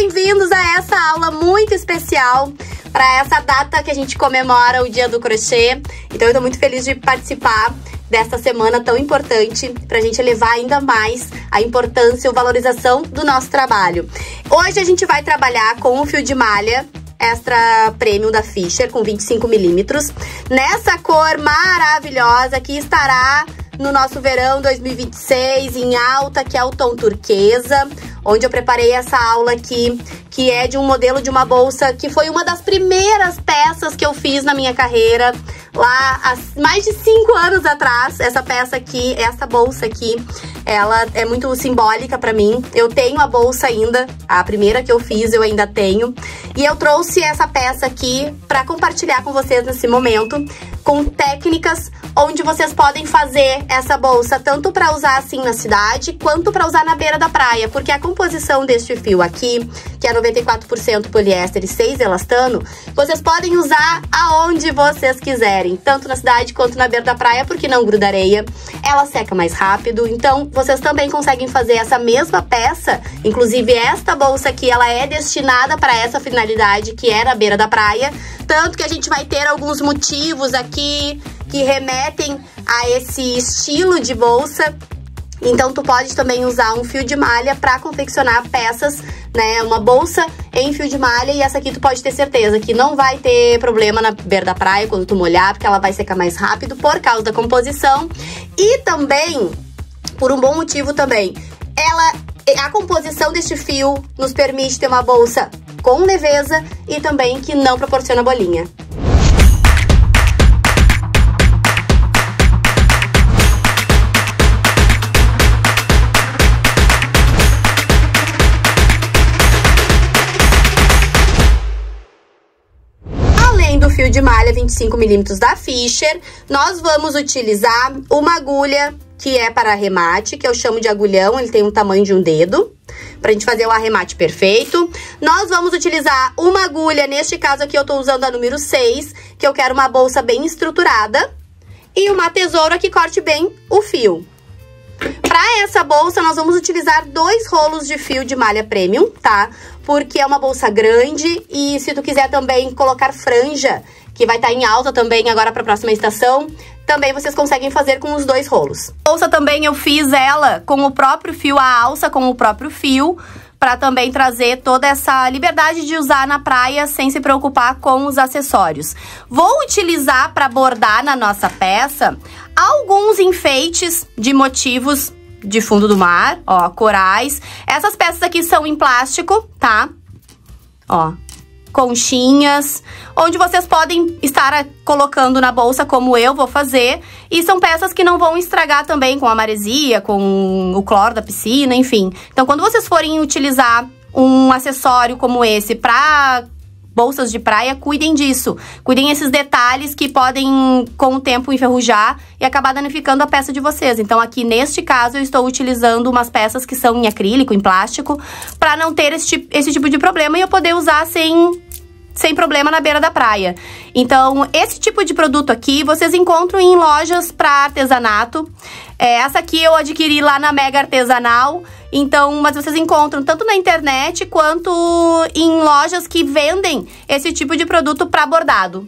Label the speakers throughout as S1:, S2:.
S1: bem-vindos a essa aula muito especial para essa data que a gente comemora o Dia do Crochê. Então eu tô muito feliz de participar desta semana tão importante pra gente elevar ainda mais a importância e a valorização do nosso trabalho. Hoje a gente vai trabalhar com o fio de malha Extra Premium da Fischer com 25 milímetros, nessa cor maravilhosa que estará no nosso verão 2026 em alta, que é o tom turquesa, onde eu preparei essa aula aqui, que é de um modelo de uma bolsa que foi uma das primeiras peças que eu fiz na minha carreira, lá há mais de 5 anos atrás. Essa peça aqui, essa bolsa aqui, ela é muito simbólica pra mim. Eu tenho a bolsa ainda, a primeira que eu fiz eu ainda tenho. E eu trouxe essa peça aqui pra compartilhar com vocês nesse momento, com técnicas onde vocês podem fazer essa bolsa tanto para usar assim na cidade, quanto para usar na beira da praia, porque a composição deste fio aqui, que é 94% poliéster e 6 elastano, vocês podem usar aonde vocês quiserem, tanto na cidade quanto na beira da praia, porque não gruda areia, ela seca mais rápido. Então vocês também conseguem fazer essa mesma peça, inclusive esta bolsa aqui, ela é destinada para essa finalidade, que é na beira da praia, tanto que a gente vai ter alguns motivos aqui que remetem a esse estilo de bolsa. Então tu pode também usar um fio de malha para confeccionar peças, né, uma bolsa em fio de malha, e essa aqui tu pode ter certeza que não vai ter problema na beira da praia quando tu molhar, porque ela vai secar mais rápido por causa da composição. E também, por um bom motivo também, a composição deste fio nos permite ter uma bolsa com leveza e também que não proporciona bolinha. Do fio de malha 25 milímetros da Fischer, nós vamos utilizar uma agulha que é para arremate, que eu chamo de agulhão, ele tem um tamanho de um dedo, pra gente fazer o arremate perfeito. Nós vamos utilizar uma agulha, neste caso aqui eu tô usando a número 6, que eu quero uma bolsa bem estruturada, e uma tesoura que corte bem o fio. Para essa bolsa, nós vamos utilizar 2 rolos de fio de malha premium, tá? Porque é uma bolsa grande, e se tu quiser também colocar franja, que vai estar em alta também agora para a próxima estação, também vocês conseguem fazer com os 2 rolos. A bolsa também eu fiz ela com o próprio fio, a alça com o próprio fio, para também trazer toda essa liberdade de usar na praia sem se preocupar com os acessórios. Vou utilizar para bordar na nossa peça alguns enfeites de motivos de fundo do mar, ó, corais. Essas peças aqui são em plástico, tá? Ó, conchinhas, onde vocês podem estar colocando na bolsa, como eu vou fazer. E são peças que não vão estragar também com a maresia, com o cloro da piscina, enfim. Então, quando vocês forem utilizar um acessório como esse para bolsas de praia, cuidem disso. Cuidem esses detalhes que podem, com o tempo, enferrujar e acabar danificando a peça de vocês. Então, aqui, neste caso, eu estou utilizando umas peças que são em acrílico, em plástico, para não ter esse tipo de problema e eu poder usar sem problema na beira da praia. Então, esse tipo de produto aqui, vocês encontram em lojas para artesanato. Essa aqui eu adquiri lá na Mega Artesanal. Então, mas vocês encontram tanto na internet quanto em lojas que vendem esse tipo de produto para bordado.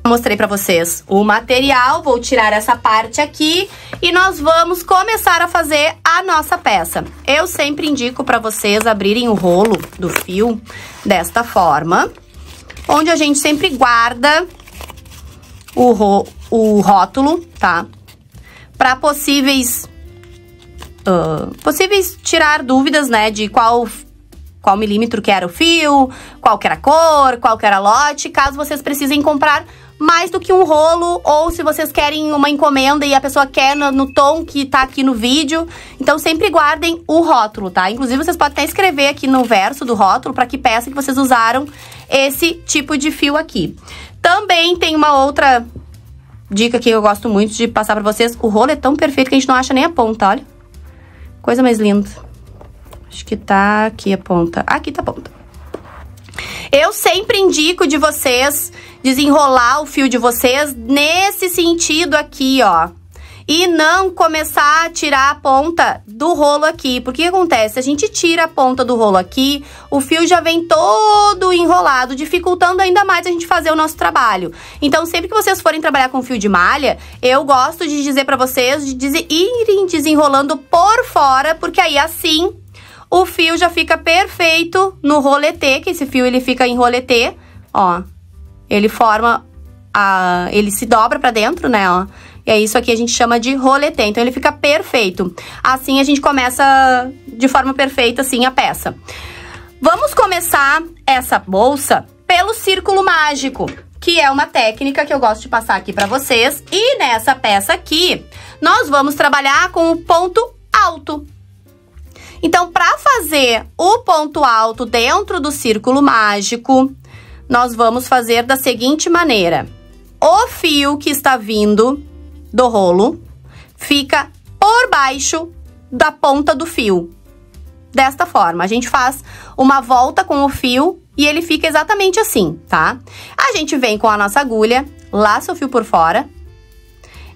S1: Mostrei para vocês o material, vou tirar essa parte aqui e nós vamos começar a fazer a nossa peça. Eu sempre indico para vocês abrirem o rolo do fio desta forma, onde a gente sempre guarda o rótulo, tá? Para possíveis tirar dúvidas, né, de qual milímetro que era o fio, qual que era a cor, qual que era lote, caso vocês precisem comprar mais do que um rolo, ou se vocês querem uma encomenda e a pessoa quer no tom que tá aqui no vídeo. Então, sempre guardem o rótulo, tá? Inclusive, vocês podem até escrever aqui no verso do rótulo para que peça que vocês usaram esse tipo de fio aqui. Também tem uma outra dica que eu gosto muito de passar para vocês. O rolo é tão perfeito que a gente não acha nem a ponta, olha. Coisa mais linda. Acho que tá aqui a ponta. Aqui tá a ponta. Eu sempre indico de vocês desenrolar o fio de vocês nesse sentido aqui, ó. e não começar a tirar a ponta do rolo aqui. Porque o que acontece? Se a gente tira a ponta do rolo aqui, o fio já vem todo enrolado, dificultando ainda mais a gente fazer o nosso trabalho. Então, sempre que vocês forem trabalhar com fio de malha, eu gosto de dizer pra vocês de irem desenrolando por fora, porque aí assim o fio já fica perfeito no roletê, que esse fio ele fica em roletê, ó. Ele forma ele se dobra pra dentro, né, ó. E é isso aqui a gente chama de roletê. Então, ele fica perfeito. Assim, a gente começa de forma perfeita, assim, a peça. Vamos começar essa bolsa pelo círculo mágico, que é uma técnica que eu gosto de passar aqui pra vocês. E nessa peça aqui, nós vamos trabalhar com o ponto alto. Então, pra fazer o ponto alto dentro do círculo mágico, nós vamos fazer da seguinte maneira. O fio que está vindo do rolo fica por baixo da ponta do fio. Desta forma, a gente faz uma volta com o fio e ele fica exatamente assim, tá? A gente vem com a nossa agulha, laça o fio por fora,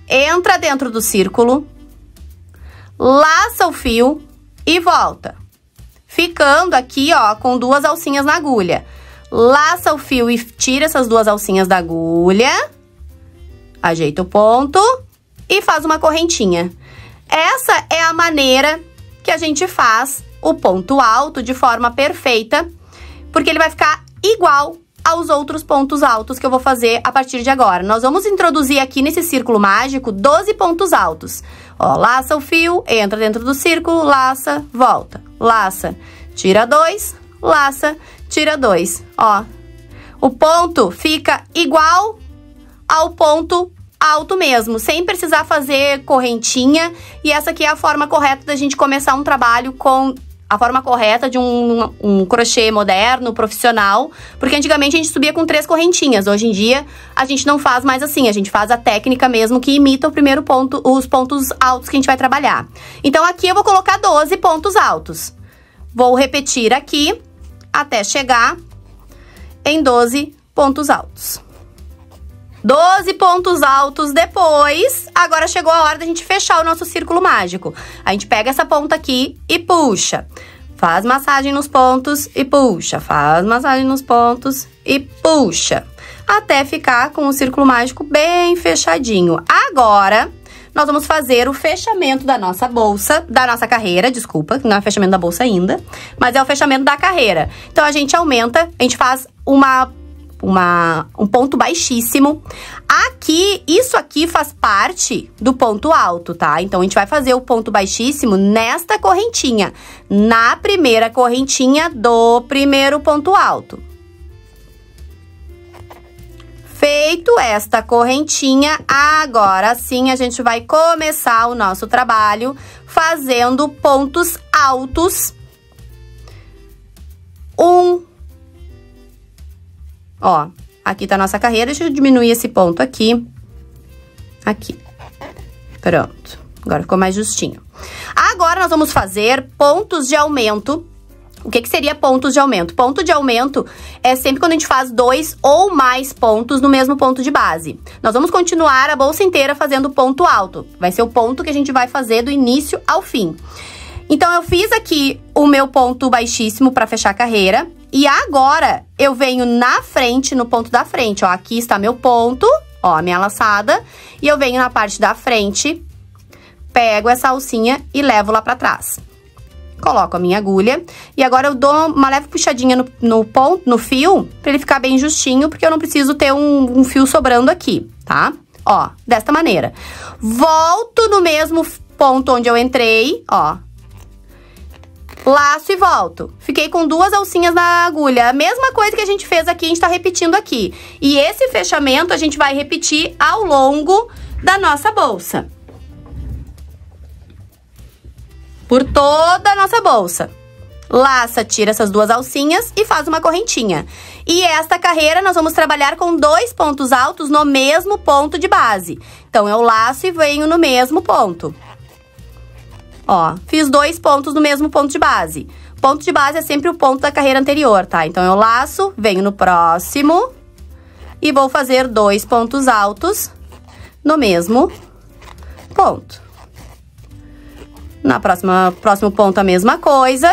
S1: entra dentro do círculo, laça o fio e volta. Ficando aqui, ó, com 2 alcinhas na agulha. Laça o fio e tira essas 2 alcinhas da agulha, ajeita o ponto e faz uma correntinha. Essa é a maneira que a gente faz o ponto alto de forma perfeita, porque ele vai ficar igual aos outros pontos altos que eu vou fazer a partir de agora. Nós vamos introduzir aqui nesse círculo mágico 12 pontos altos. Ó, laça o fio, entra dentro do círculo, laça, volta, laça, tira 2, laça, tira 2, ó. O ponto fica igual ao ponto alto mesmo, sem precisar fazer correntinha. E essa aqui é a forma correta da gente começar um trabalho com a forma correta de um crochê moderno, profissional. Porque antigamente a gente subia com 3 correntinhas. Hoje em dia, a gente não faz mais assim. A gente faz a técnica mesmo que imita o primeiro ponto, os pontos altos que a gente vai trabalhar. Então, aqui eu vou colocar 12 pontos altos. Vou repetir aqui até chegar em 12 pontos altos. 12 pontos altos depois, agora chegou a hora da gente fechar o nosso círculo mágico. A gente pega essa ponta aqui e puxa. Faz massagem nos pontos e puxa. Faz massagem nos pontos e puxa. Até ficar com o círculo mágico bem fechadinho. Agora, nós vamos fazer o fechamento da nossa bolsa, da nossa carreira, desculpa, não é fechamento da bolsa ainda, mas é o fechamento da carreira. Então, a gente aumenta, a gente faz um ponto baixíssimo. Aqui, isso aqui faz parte do ponto alto, tá? Então, a gente vai fazer o ponto baixíssimo nesta correntinha, na primeira correntinha do primeiro ponto alto. Feito esta correntinha, agora sim a gente vai começar o nosso trabalho fazendo pontos altos. Ó, aqui tá a nossa carreira, deixa eu diminuir esse ponto aqui. Aqui. Pronto. Agora ficou mais justinho. Agora, nós vamos fazer pontos de aumento. O que seria pontos de aumento? Ponto de aumento é sempre quando a gente faz 2 ou mais pontos no mesmo ponto de base. Nós vamos continuar a bolsa inteira fazendo ponto alto. Vai ser o ponto que a gente vai fazer do início ao fim. Então, eu fiz aqui o meu ponto baixíssimo para fechar a carreira. E agora, eu venho na frente, no ponto da frente, ó. Aqui está meu ponto, ó, a minha laçada. E eu venho na parte da frente, pego essa alcinha e levo lá pra trás. Coloco a minha agulha. E agora, eu dou uma leve puxadinha no fio, pra ele ficar bem justinho, porque eu não preciso ter um fio sobrando aqui, tá? Ó, desta maneira. Volto no mesmo ponto onde eu entrei, ó. Laço e volto. Fiquei com 2 alcinhas na agulha. A mesma coisa que a gente fez aqui, a gente tá repetindo aqui. E esse fechamento a gente vai repetir ao longo da nossa bolsa. Por toda a nossa bolsa. Laça, tira essas 2 alcinhas e faz uma correntinha. E esta carreira nós vamos trabalhar com 2 pontos altos no mesmo ponto de base. Então, eu laço e venho no mesmo ponto. Ó, fiz 2 pontos no mesmo ponto de base. Ponto de base é sempre o ponto da carreira anterior, tá? Então, eu laço, venho no próximo e vou fazer 2 pontos altos no mesmo ponto. Próximo ponto a mesma coisa.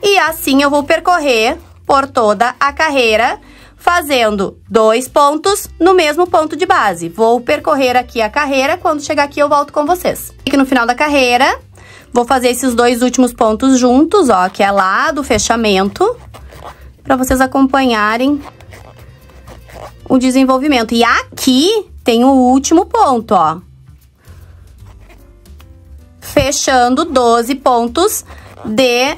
S1: E assim eu vou percorrer por toda a carreira, fazendo 2 pontos no mesmo ponto de base. Vou percorrer aqui a carreira, quando chegar aqui eu volto com vocês. Aqui no final da carreira, vou fazer esses 2 últimos pontos juntos, ó, que é lá do fechamento, para vocês acompanharem o desenvolvimento. E aqui tem o último ponto, ó. Fechando 12 pontos de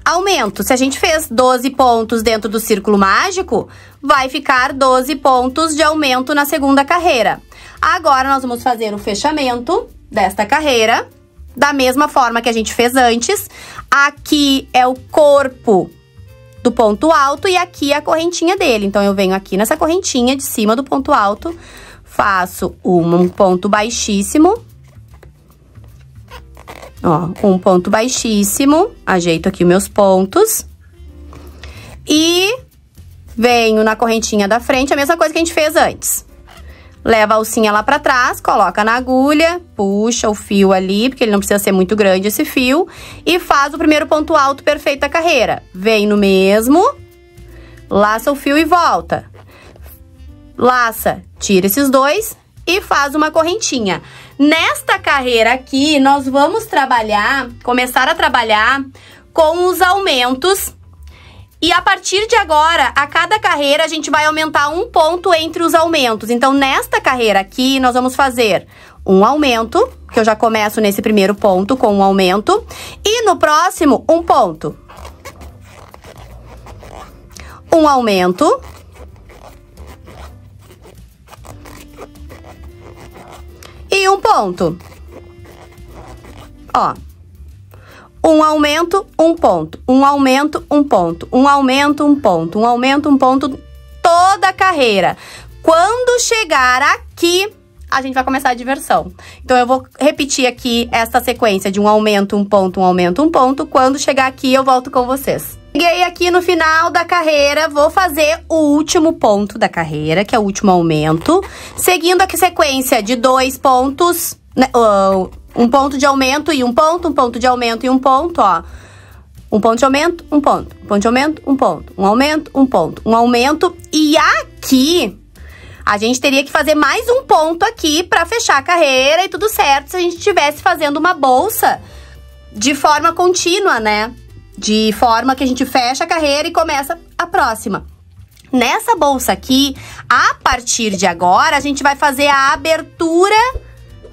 S1: aumento. Se a gente fez 12 pontos dentro do círculo mágico, vai ficar 12 pontos de aumento na segunda carreira. Agora, nós vamos fazer o fechamento desta carreira, da mesma forma que a gente fez antes. Aqui é o corpo do ponto alto e aqui é a correntinha dele. Então, eu venho aqui nessa correntinha de cima do ponto alto, faço um ponto baixíssimo. Ó, um ponto baixíssimo, ajeito aqui os meus pontos. E venho na correntinha da frente, a mesma coisa que a gente fez antes. Leva a alcinha lá pra trás, coloca na agulha, puxa o fio ali, porque ele não precisa ser muito grande esse fio. E faz o primeiro ponto alto perfeito da carreira. Vem no mesmo, laça o fio e volta. Laça, tira esses 2 e faz uma correntinha. Nesta carreira aqui, nós vamos começar a trabalhar com os aumentos. E a partir de agora, a cada carreira, a gente vai aumentar 1 ponto entre os aumentos. Então, nesta carreira aqui, nós vamos fazer um aumento, que eu já começo nesse primeiro ponto com um aumento. E no próximo, 1 ponto. Um aumento. E 1 ponto. Ó. Um aumento, 1 ponto. Um aumento, 1 ponto. Um aumento, 1 ponto. Um aumento, 1 ponto. Toda a carreira. Quando chegar aqui, a gente vai começar a diversão. Então, eu vou repetir aqui essa sequência de um aumento, 1 ponto, um aumento, 1 ponto. Quando chegar aqui, eu volto com vocês. Cheguei aqui no final da carreira, vou fazer o último ponto da carreira, que é o último aumento. Seguindo aqui a sequência de 2 pontos, né, 1 ponto de aumento e 1 ponto, 1 ponto de aumento e 1 ponto, ó. 1 ponto de aumento, 1 ponto. 1 ponto de aumento, 1 ponto. Um aumento, 1 ponto. Um aumento. E aqui, a gente teria que fazer mais 1 ponto aqui pra fechar a carreira e tudo certo se a gente estivesse fazendo uma bolsa de forma contínua, né? De forma que a gente fecha a carreira e começa a próxima. Nessa bolsa aqui, a partir de agora, a gente vai fazer a abertura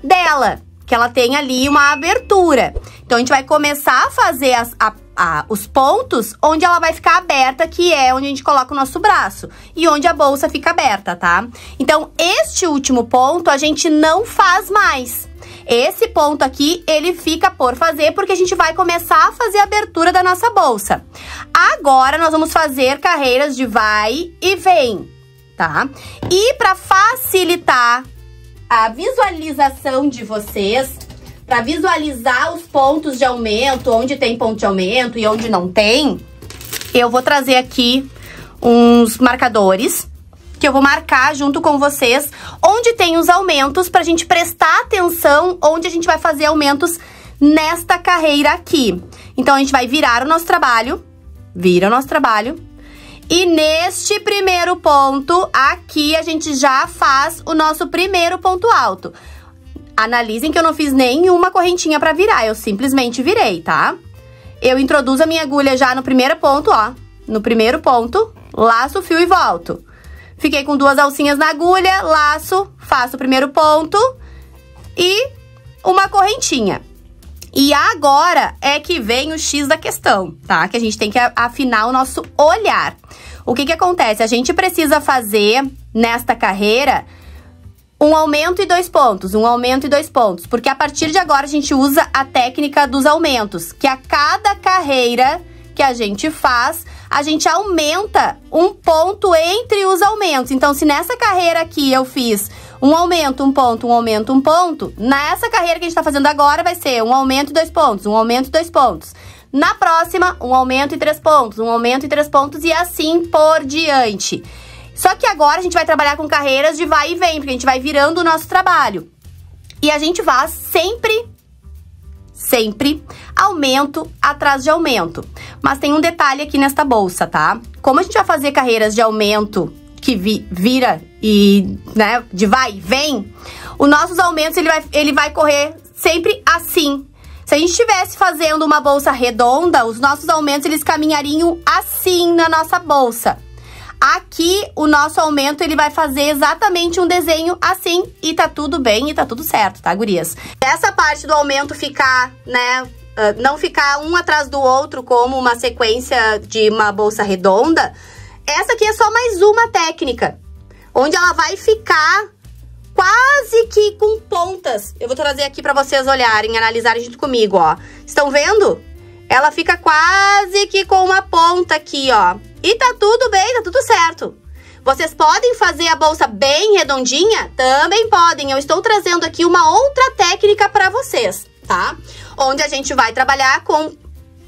S1: dela, que ela tem ali uma abertura. Então, a gente vai começar a fazer os pontos onde ela vai ficar aberta, que é onde a gente coloca o nosso braço. E onde a bolsa fica aberta, tá? Então, este último ponto, a gente não faz mais. Esse ponto aqui, ele fica por fazer, porque a gente vai começar a fazer a abertura da nossa bolsa. Agora, nós vamos fazer carreiras de vai e vem, tá? E para facilitar a visualização de vocês, para visualizar os pontos de aumento, onde tem ponto de aumento e onde não tem, eu vou trazer aqui uns marcadores que eu vou marcar junto com vocês onde tem os aumentos, pra gente prestar atenção onde a gente vai fazer aumentos nesta carreira aqui. Então, a gente vai virar o nosso trabalho, vira o nosso trabalho, e neste primeiro ponto aqui a gente já faz o nosso primeiro ponto alto. Analisem que eu não fiz nenhuma correntinha pra virar, eu simplesmente virei, tá? Eu introduzo a minha agulha já no primeiro ponto, ó. No primeiro ponto, laço o fio e volto. Fiquei com 2 alcinhas na agulha, laço, faço o primeiro ponto e uma correntinha. E agora é que vem o X da questão, tá? Que a gente tem que afinar o nosso olhar. O que que acontece? A gente precisa fazer, nesta carreira, um aumento e 2 pontos, um aumento e 2 pontos. Porque a partir de agora a gente usa a técnica dos aumentos, que a cada carreira que a gente faz, a gente aumenta 1 ponto entre os aumentos. Então, se nessa carreira aqui eu fiz um aumento, 1 ponto, um aumento, 1 ponto, nessa carreira que a gente tá fazendo agora vai ser um aumento e 2 pontos, um aumento e 2 pontos. Na próxima, um aumento e 3 pontos, um aumento e 3 pontos e assim por diante. Só que agora a gente vai trabalhar com carreiras de vai e vem, porque a gente vai virando o nosso trabalho. E a gente faz sempre aumento atrás de aumento. Mas tem um detalhe aqui nesta bolsa, tá? Como a gente vai fazer carreiras de aumento que vira e, né, de vai e vem, os nossos aumentos, ele vai correr sempre assim. Se a gente estivesse fazendo uma bolsa redonda, os nossos aumentos, eles caminhariam assim na nossa bolsa. Aqui, o nosso aumento, ele vai fazer exatamente um desenho assim, e tá tudo bem e tá tudo certo, tá, gurias? Essa parte do aumento ficar, né, não ficar um atrás do outro como uma sequência de uma bolsa redonda, essa aqui é só mais uma técnica, onde ela vai ficar quase que com pontas. Eu vou trazer aqui pra vocês olharem, analisarem junto comigo, ó. Estão vendo? Ela fica quase que com uma ponta aqui, ó. E tá tudo bem, tá tudo certo. Vocês podem fazer a bolsa bem redondinha? Também podem. Eu estou trazendo aqui uma outra técnica pra vocês, tá? Onde a gente vai trabalhar com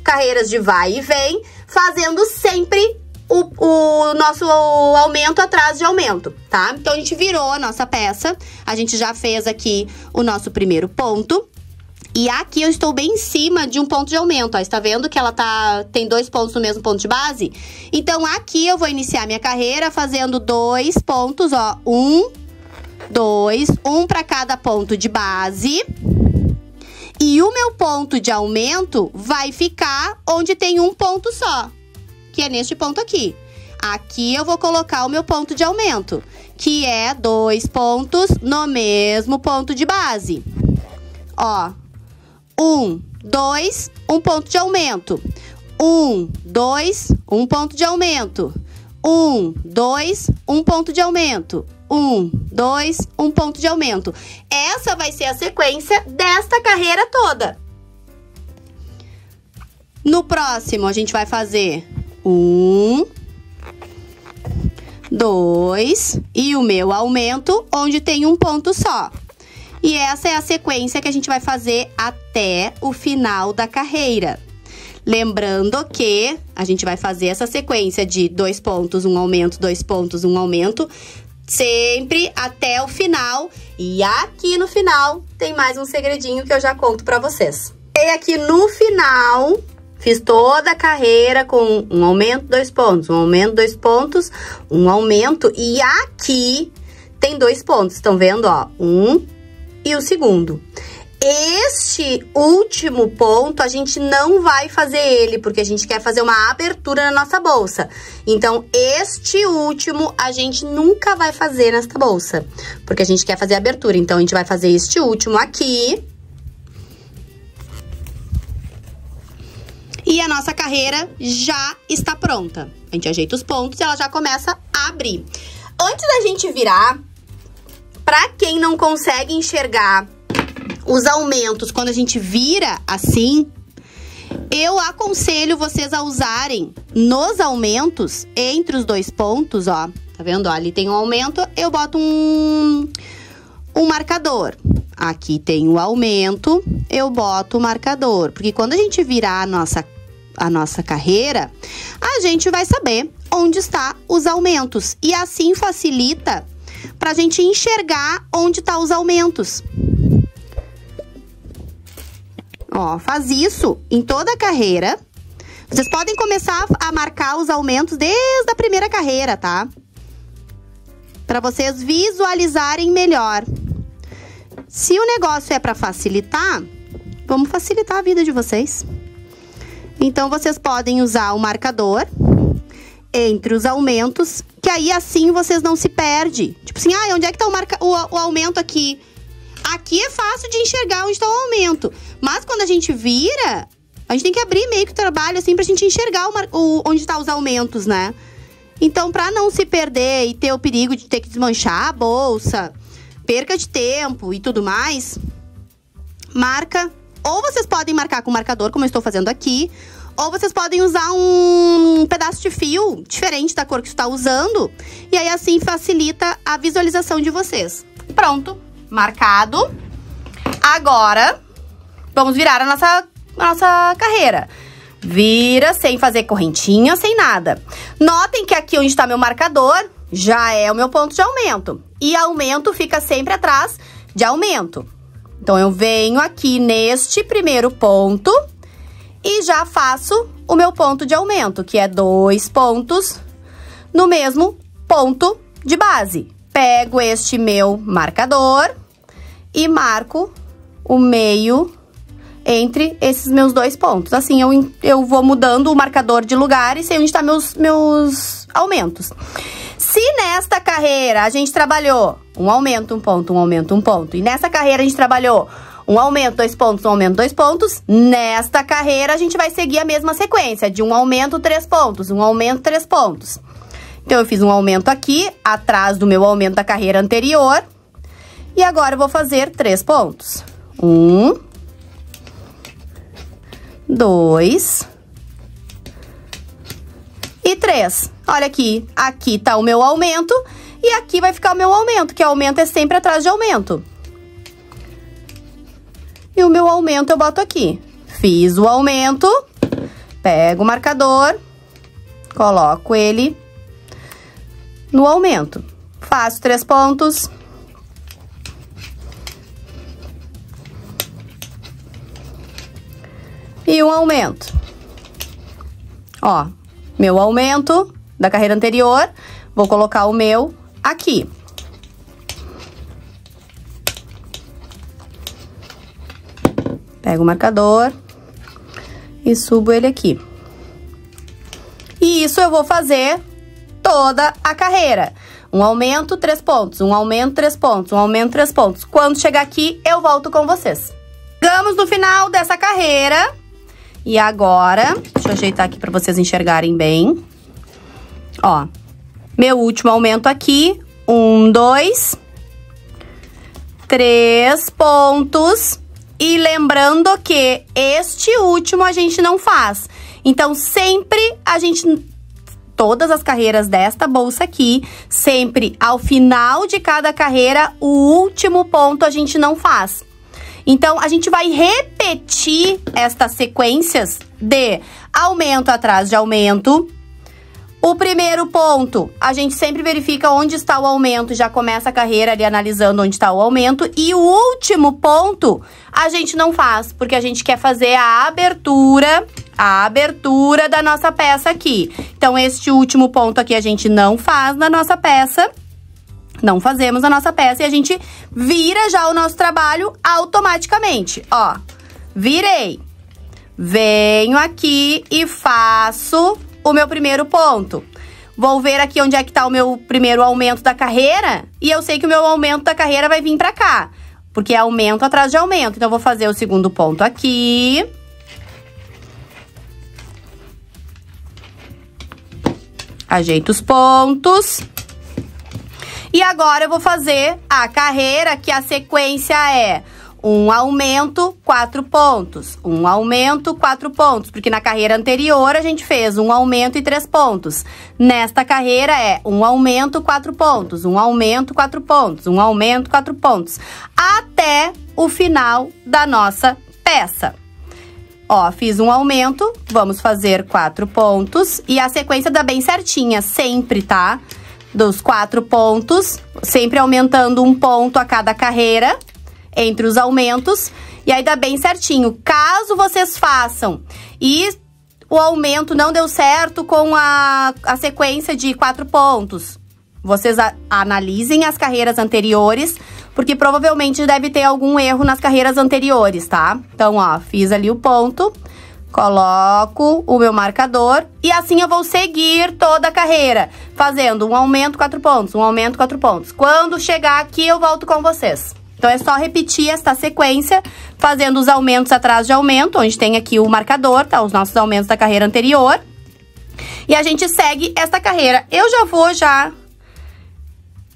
S1: carreiras de vai e vem, fazendo sempre o nosso aumento atrás de aumento, tá? Então, a gente virou a nossa peça, a gente já fez aqui o nosso primeiro ponto. E aqui eu estou bem em cima de um ponto de aumento, ó. Está vendo que ela tem 2 pontos no mesmo ponto de base? Então, aqui eu vou iniciar minha carreira fazendo 2 pontos, ó. 1, 2, 1 para cada ponto de base. E o meu ponto de aumento vai ficar onde tem um ponto só, que é neste ponto aqui. Aqui eu vou colocar o meu ponto de aumento, que é 2 pontos no mesmo ponto de base. Ó, 1, 2, 1 ponto de aumento. 1, 2, 1 ponto de aumento. 1, 2, 1 ponto de aumento. 1, 2, 1 ponto de aumento. Essa vai ser a sequência desta carreira toda. No próximo, a gente vai fazer 1, 2 e o meu aumento, onde tem um ponto só. E essa é a sequência que a gente vai fazer até o final da carreira. Lembrando que a gente vai fazer essa sequência de 2 pontos, 1 aumento, 2 pontos, 1 aumento, sempre até o final. E aqui no final tem mais um segredinho que eu já conto pra vocês. E aqui no final, fiz toda a carreira com 1 aumento, 2 pontos, 1 aumento, 2 pontos, 1 aumento. E aqui tem 2 pontos, estão vendo, ó? 1 e o segundo. Este último ponto, a gente não vai fazer ele, porque a gente quer fazer uma abertura na nossa bolsa. Então, este último, a gente nunca vai fazer nesta bolsa, porque a gente quer fazer a abertura. Então, a gente vai fazer este último aqui. E a nossa carreira já está pronta. A gente ajeita os pontos e ela já começa a abrir. Antes da gente virar, para quem não consegue enxergar os aumentos quando a gente vira assim, eu aconselho vocês a usarem nos aumentos, entre os 2 pontos, ó. Tá vendo? Ó, ali tem um aumento, eu boto um marcador. Aqui tem o aumento, eu boto o marcador. Porque quando a gente virar a nossa carreira, a gente vai saber onde está os aumentos. E assim facilita pra gente enxergar onde tá os aumentos. Ó, faz isso em toda a carreira. Vocês podem começar a marcar os aumentos desde a primeira carreira, tá? Pra vocês visualizarem melhor. Se o negócio é pra facilitar, vamos facilitar a vida de vocês. Então, vocês podem usar o marcador entre os aumentos, que aí assim vocês não se perdem. Tipo assim, onde é que tá o aumento aqui? Aqui é fácil de enxergar onde está o aumento. Mas quando a gente vira, a gente tem que abrir meio que o trabalho assim pra gente enxergar onde tá os aumentos, né? Então, pra não se perder e ter o perigo de ter que desmanchar a bolsa, perca de tempo e tudo mais, marca. Ou vocês podem marcar com marcador, como eu estou fazendo aqui, ou vocês podem usar um pedaço de fio diferente da cor que você está usando. E aí, assim, facilita a visualização de vocês. Pronto, marcado. Agora, vamos virar a nossa carreira. Vira sem fazer correntinha, sem nada. Notem que aqui onde está meu marcador, já é o meu ponto de aumento. E aumento fica sempre atrás de aumento. Então, eu venho aqui neste primeiro ponto e já faço o meu ponto de aumento, que é 2 pontos no mesmo ponto de base. Pego este meu marcador e marco o meio entre esses meus 2 pontos. Assim, eu vou mudando o marcador de lugar e sei onde tá meus aumentos. Se nesta carreira a gente trabalhou um aumento, um ponto, um aumento, um ponto, e nessa carreira a gente trabalhou um aumento, 2 pontos, um aumento, 2 pontos, nesta carreira a gente vai seguir a mesma sequência, de um aumento, 3 pontos, um aumento, 3 pontos. Então, eu fiz um aumento aqui, atrás do meu aumento da carreira anterior, e agora eu vou fazer 3 pontos. 1, 2 e 3. Olha aqui, aqui tá o meu aumento e aqui vai ficar o meu aumento, que aumento é sempre atrás de aumento. E o meu aumento eu boto aqui. Fiz o aumento, pego o marcador, coloco ele no aumento. Faço 3 pontos. E um aumento. Ó, meu aumento da carreira anterior, vou colocar o meu aqui. Pego o marcador e subo ele aqui. E isso eu vou fazer toda a carreira. Um aumento, 3 pontos, um aumento, 3 pontos, um aumento, 3 pontos. Quando chegar aqui, eu volto com vocês. Chegamos no final dessa carreira. E agora, deixa eu ajeitar aqui para vocês enxergarem bem. Ó, meu último aumento aqui, 1, 2, 3 pontos. E lembrando que este último a gente não faz. Então, sempre a gente... Todas as carreiras desta bolsa aqui, sempre ao final de cada carreira, o último ponto a gente não faz. Então, a gente vai repetir estas sequências de aumento atrás de aumento. O primeiro ponto, a gente sempre verifica onde está o aumento, já começa a carreira ali analisando onde está o aumento. E o último ponto, a gente não faz, porque a gente quer fazer a abertura da nossa peça aqui. Então, este último ponto aqui a gente não faz na nossa peça. Não fazemos a nossa peça e a gente vira já o nosso trabalho automaticamente. Ó, virei. Venho aqui e faço o meu primeiro ponto. Vou ver aqui onde é que tá o meu primeiro aumento da carreira e eu sei que o meu aumento da carreira vai vir pra cá, porque é aumento atrás de aumento. Então, eu vou fazer o segundo ponto aqui. Ajeito os pontos. E agora eu vou fazer a carreira, que a sequência é um aumento, 4 pontos. Um aumento, 4 pontos. Porque na carreira anterior a gente fez um aumento e 3 pontos. Nesta carreira é um aumento, 4 pontos. Um aumento, 4 pontos. Um aumento, 4 pontos. Até o final da nossa peça. Ó, fiz um aumento, vamos fazer 4 pontos. E a sequência dá bem certinha, sempre, tá? Dos 4 pontos, sempre aumentando 1 ponto a cada carreira, entre os aumentos, e aí dá bem certinho. Caso vocês façam e o aumento não deu certo com a sequência de 4 pontos, vocês analisem as carreiras anteriores, porque provavelmente deve ter algum erro nas carreiras anteriores, tá? Então, ó, fiz ali o ponto, coloco o meu marcador e assim eu vou seguir toda a carreira, fazendo um aumento, 4 pontos, um aumento, 4 pontos. Quando chegar aqui, eu volto com vocês. Então, é só repetir esta sequência, fazendo os aumentos atrás de aumento, onde tem aqui o marcador, tá? Os nossos aumentos da carreira anterior. E a gente segue esta carreira. Eu já vou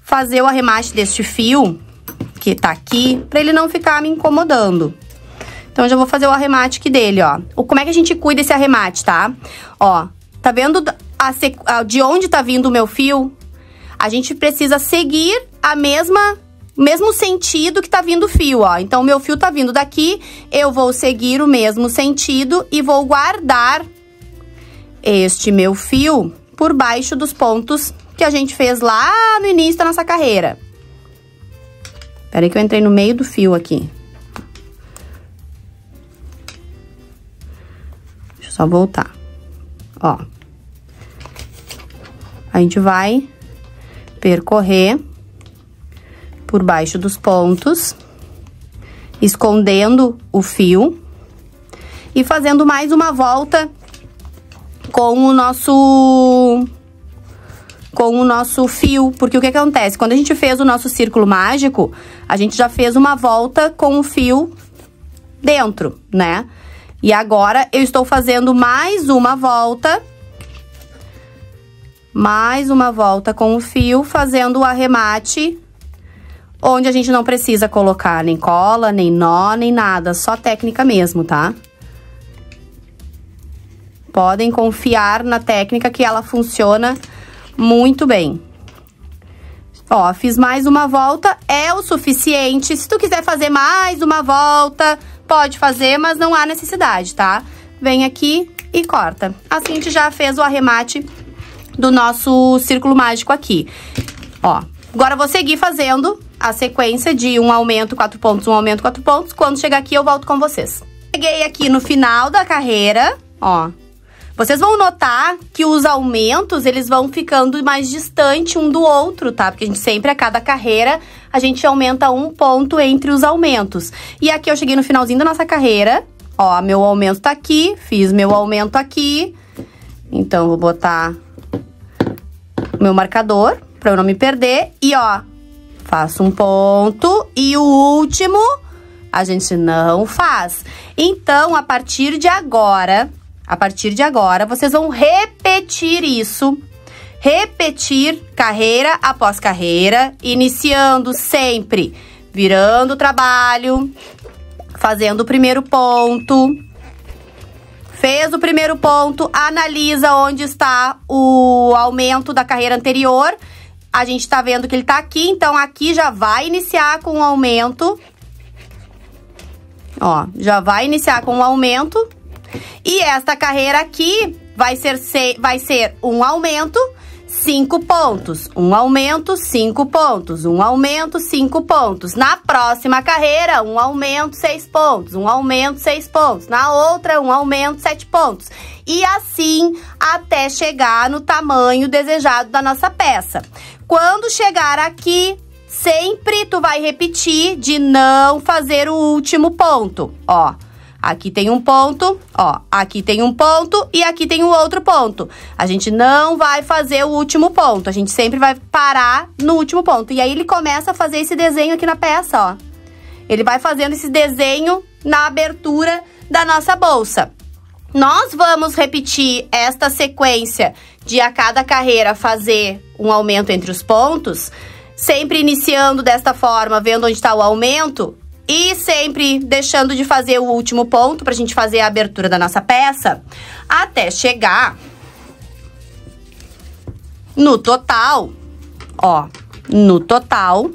S1: fazer o arremate deste fio, que tá aqui, pra ele não ficar me incomodando. Então, eu já vou fazer o arremate aqui dele, ó. Como é que a gente cuida desse arremate, tá? Ó, tá vendo de onde tá vindo o meu fio? A gente precisa seguir mesmo sentido que tá vindo o fio, ó. Então, o meu fio tá vindo daqui, eu vou seguir o mesmo sentido e vou guardar este meu fio por baixo dos pontos que a gente fez lá no início da nossa carreira. Peraí que eu entrei no meio do fio aqui. só voltar. Ó. A gente vai percorrer por baixo dos pontos, escondendo o fio e fazendo mais uma volta com o nosso fio, porque o que acontece? Quando a gente fez o nosso círculo mágico, a gente já fez uma volta com o fio dentro, né? E agora eu estou fazendo mais uma volta com o fio, fazendo o arremate, onde a gente não precisa colocar nem cola, nem nó, nem nada, só técnica mesmo, tá? Podem confiar na técnica que ela funciona muito bem. Ó, fiz mais uma volta, é o suficiente. Se tu quiser fazer mais uma volta, pode fazer, mas não há necessidade, tá? Vem aqui e corta. Assim a gente já fez o arremate do nosso círculo mágico aqui. Ó, agora eu vou seguir fazendo a sequência de um aumento, 4 pontos, um aumento, 4 pontos. Quando chegar aqui, eu volto com vocês. Cheguei aqui no final da carreira, ó. Vocês vão notar que os aumentos, eles vão ficando mais distante um do outro, tá? Porque a gente sempre, a cada carreira, a gente aumenta um ponto entre os aumentos. E aqui eu cheguei no finalzinho da nossa carreira, ó, meu aumento tá aqui, fiz meu aumento aqui. Então, vou botar o meu marcador pra eu não me perder. E, ó, faço um ponto e o último a gente não faz. Então, a partir de agora, vocês vão repetir isso. Repetir carreira após carreira, iniciando sempre, virando o trabalho, fazendo o primeiro ponto. Fez o primeiro ponto, analisa onde está o aumento da carreira anterior. A gente tá vendo que ele tá aqui, então aqui já vai iniciar com um aumento. Ó, já vai iniciar com um aumento. E esta carreira aqui vai ser um aumento, 5 pontos. Um aumento, 5 pontos. Um aumento, 5 pontos. Na próxima carreira, um aumento, 6 pontos. Um aumento, 6 pontos. Na outra, um aumento, 7 pontos. E assim até chegar no tamanho desejado da nossa peça. Quando chegar aqui, sempre tu vai repetir de não fazer o último ponto, ó. Aqui tem um ponto, ó, aqui tem um ponto e aqui tem o outro ponto. A gente não vai fazer o último ponto, a gente sempre vai parar no último ponto. E aí ele começa a fazer esse desenho aqui na peça, ó. Ele vai fazendo esse desenho na abertura da nossa bolsa. Nós vamos repetir esta sequência de a cada carreira fazer um aumento entre os pontos, sempre iniciando desta forma, vendo onde está o aumento, e sempre deixando de fazer o último ponto pra gente fazer a abertura da nossa peça, até chegar no total, ó, no total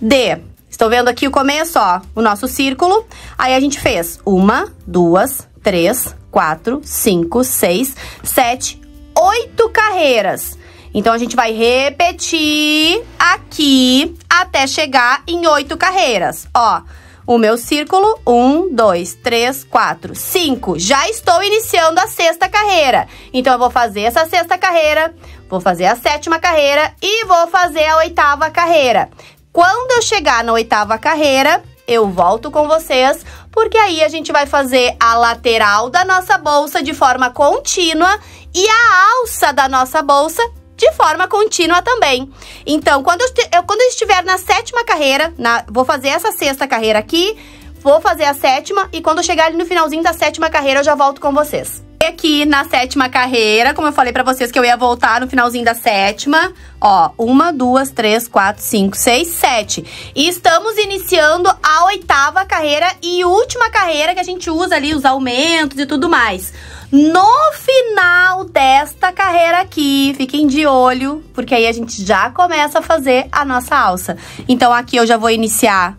S1: de... Estão vendo aqui o começo, ó, o nosso círculo? Aí a gente fez 1, 2, 3, 4, 5, 6, 7, 8 carreiras. Então, a gente vai repetir aqui até chegar em 8 carreiras. Ó, o meu círculo, 1, 2, 3, 4, 5. Já estou iniciando a 6ª carreira. Então, eu vou fazer essa 6ª carreira, vou fazer a 7ª carreira e vou fazer a 8ª carreira. Quando eu chegar na 8ª carreira, eu volto com vocês, porque aí a gente vai fazer a lateral da nossa bolsa de forma contínua e a alça da nossa bolsa de forma contínua também. Então, quando eu estiver na 7ª carreira, vou fazer essa 6ª carreira aqui, vou fazer a 7ª, e quando eu chegar ali no finalzinho da 7ª carreira, eu já volto com vocês. Aqui na 7ª carreira, como eu falei pra vocês que eu ia voltar no finalzinho da 7ª, ó, 1, 2, 3, 4, 5, 6, 7. E estamos iniciando a 8ª carreira e última carreira que a gente usa ali, os aumentos e tudo mais. No final desta carreira aqui, fiquem de olho, porque aí a gente já começa a fazer a nossa alça. Então, aqui eu já vou iniciar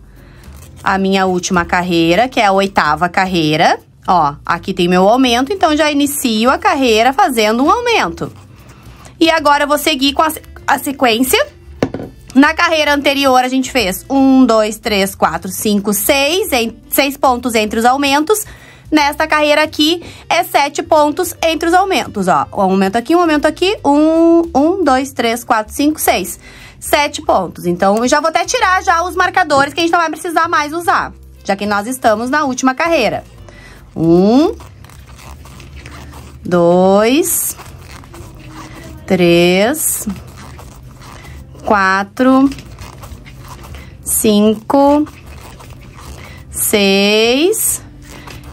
S1: a minha última carreira, que é a 8ª carreira. Ó, aqui tem meu aumento, então já inicio a carreira fazendo um aumento. E agora eu vou seguir com a sequência. Na carreira anterior, a gente fez 1, 2, 3, 4, 5, 6, 6 pontos entre os aumentos. nesta carreira aqui é 7 pontos entre os aumentos, ó. Um aumento aqui, um aumento aqui, 1, 2, 3, 4, 5, 6. 7 pontos. Então, eu já vou até tirar já os marcadores que a gente não vai precisar mais usar, já que nós estamos na última carreira. 1, 2, 3, 4, 5, 6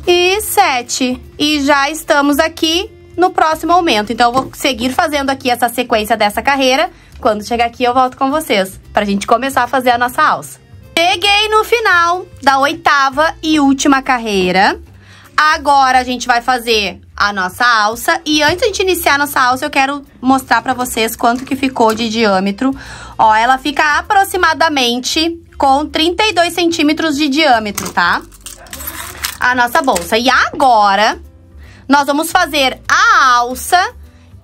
S1: e 7. E já estamos aqui no próximo aumento. Então, eu vou seguir fazendo aqui essa sequência dessa carreira. Quando chegar aqui, eu volto com vocês, pra gente começar a fazer a nossa alça. Cheguei no final da 8ª e última carreira. Agora, a gente vai fazer a nossa alça. E antes de a gente iniciar a nossa alça, eu quero mostrar pra vocês quanto que ficou de diâmetro. Ó, ela fica aproximadamente com 32 centímetros de diâmetro, tá? A nossa bolsa. E agora, nós vamos fazer a alça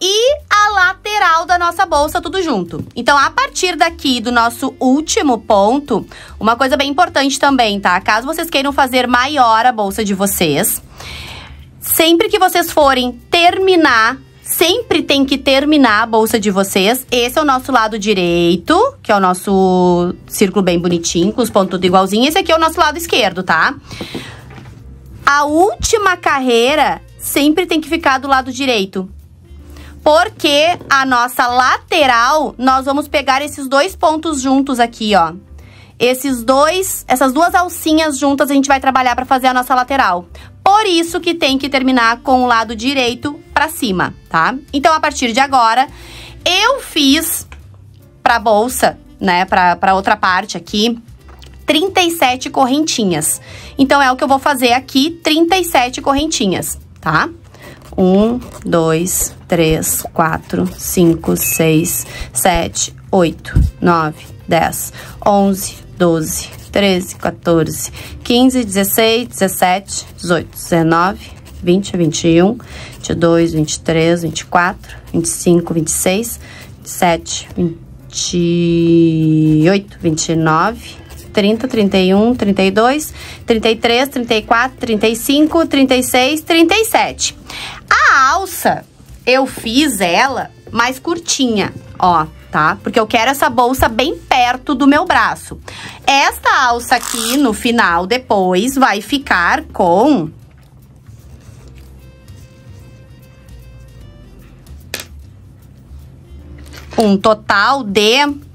S1: e a lateral da nossa bolsa, tudo junto. Então, a partir daqui do nosso último ponto, uma coisa bem importante também, tá? Caso vocês queiram fazer maior a bolsa de vocês, sempre que vocês forem terminar, sempre tem que terminar a bolsa de vocês. Esse é o nosso lado direito, que é o nosso círculo bem bonitinho, com os pontos tudo igualzinho. Esse aqui é o nosso lado esquerdo, tá? A última carreira sempre tem que ficar do lado direito. Porque a nossa lateral, nós vamos pegar esses 2 pontos juntos aqui, ó. Essas 2 alcinhas juntas a gente vai trabalhar pra fazer a nossa lateral. Por isso que tem que terminar com o lado direito pra cima, tá? Então, a partir de agora, eu fiz pra bolsa, né, pra outra parte aqui, 37 correntinhas. Então, é o que eu vou fazer aqui, 37 correntinhas, tá? 1, 2, 3, 4, 5, 6, 7, 8, 9, 10, 11, 12, 13, 14, 15, 16, 17, 18, 19, 20, 21, 22, 23, 24, 25, 26, 27, 28, 29... 30, 31, 32, 33, 34, 35, 36, 37. A alça, eu fiz ela mais curtinha, ó, tá? Porque eu quero essa bolsa bem perto do meu braço. Esta alça aqui, no final, depois, vai ficar com um total de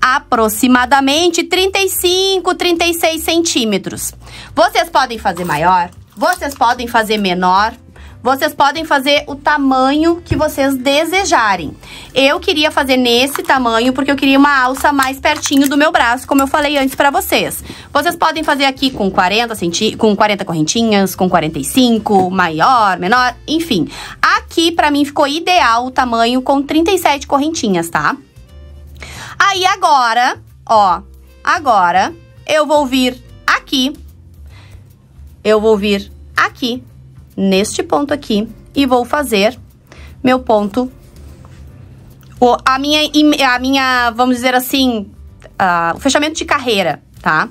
S1: aproximadamente 35, 36 centímetros. Vocês podem fazer maior, vocês podem fazer menor, vocês podem fazer o tamanho que vocês desejarem. Eu queria fazer nesse tamanho porque eu queria uma alça mais pertinho do meu braço, como eu falei antes pra vocês. Vocês podem fazer aqui com 40 correntinhas, com 45, maior, menor, enfim. Aqui, pra mim, ficou ideal o tamanho com 37 correntinhas, tá? Aí, agora, ó, agora eu vou vir aqui, neste ponto aqui, e vou fazer meu ponto, a minha, vamos dizer assim, o fechamento de carreira, tá?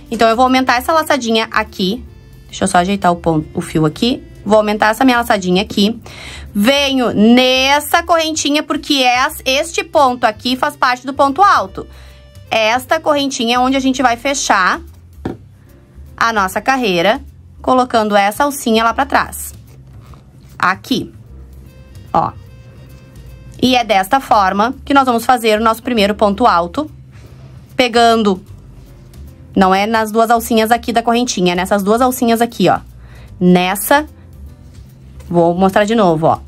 S1: Então, eu vou aumentar essa laçadinha aqui, deixa eu só ajeitar o fio aqui. Vou aumentar essa minha laçadinha aqui. Venho nessa correntinha, porque este ponto aqui faz parte do ponto alto. Esta correntinha é onde a gente vai fechar a nossa carreira, colocando essa alcinha lá pra trás. Aqui. Ó. E é desta forma que nós vamos fazer o nosso primeiro ponto alto. Pegando... Não é nas 2 alcinhas aqui da correntinha, é nessas 2 alcinhas aqui, ó. Nessa... Vou mostrar de novo, ó.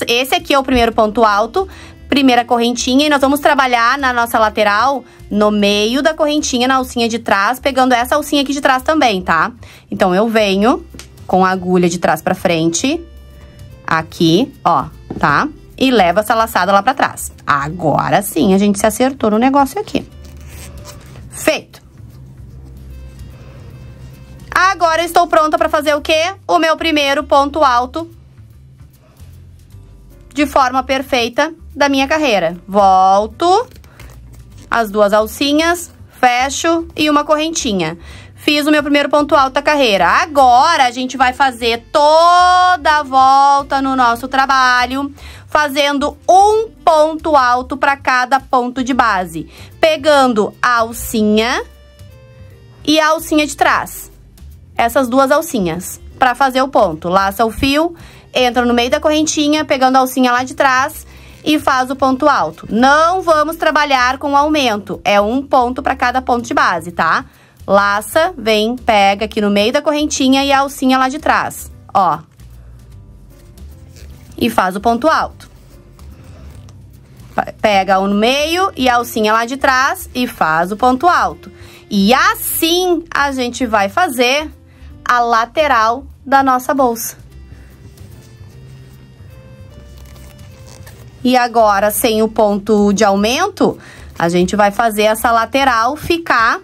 S1: Esse aqui é o primeiro ponto alto, primeira correntinha, e nós vamos trabalhar na nossa lateral, no meio da correntinha, na alcinha de trás, pegando essa alcinha aqui de trás também, tá? Então, eu venho com a agulha de trás pra frente, aqui, ó, tá? E levo essa laçada lá pra trás. Agora sim, a gente se acertou no negócio aqui. Feito! Agora eu estou pronta para fazer o quê? O meu primeiro ponto alto de forma perfeita da minha carreira. Volto, as 2 alcinhas, fecho e uma correntinha. Fiz o meu primeiro ponto alto da carreira. Agora, a gente vai fazer toda a volta no nosso trabalho, fazendo um ponto alto para cada ponto de base. Pegando a alcinha e a alcinha de trás. Essas duas alcinhas, para fazer o ponto. Laça o fio, entra no meio da correntinha, pegando a alcinha lá de trás e faz o ponto alto. Não vamos trabalhar com aumento, é um ponto para cada ponto de base, tá? Laça, vem, pega aqui no meio da correntinha e a alcinha lá de trás, ó. E faz o ponto alto. Pega um no meio e a alcinha lá de trás e faz o ponto alto. E assim a gente vai fazer a lateral da nossa bolsa. E agora, sem o ponto de aumento, a gente vai fazer essa lateral ficar...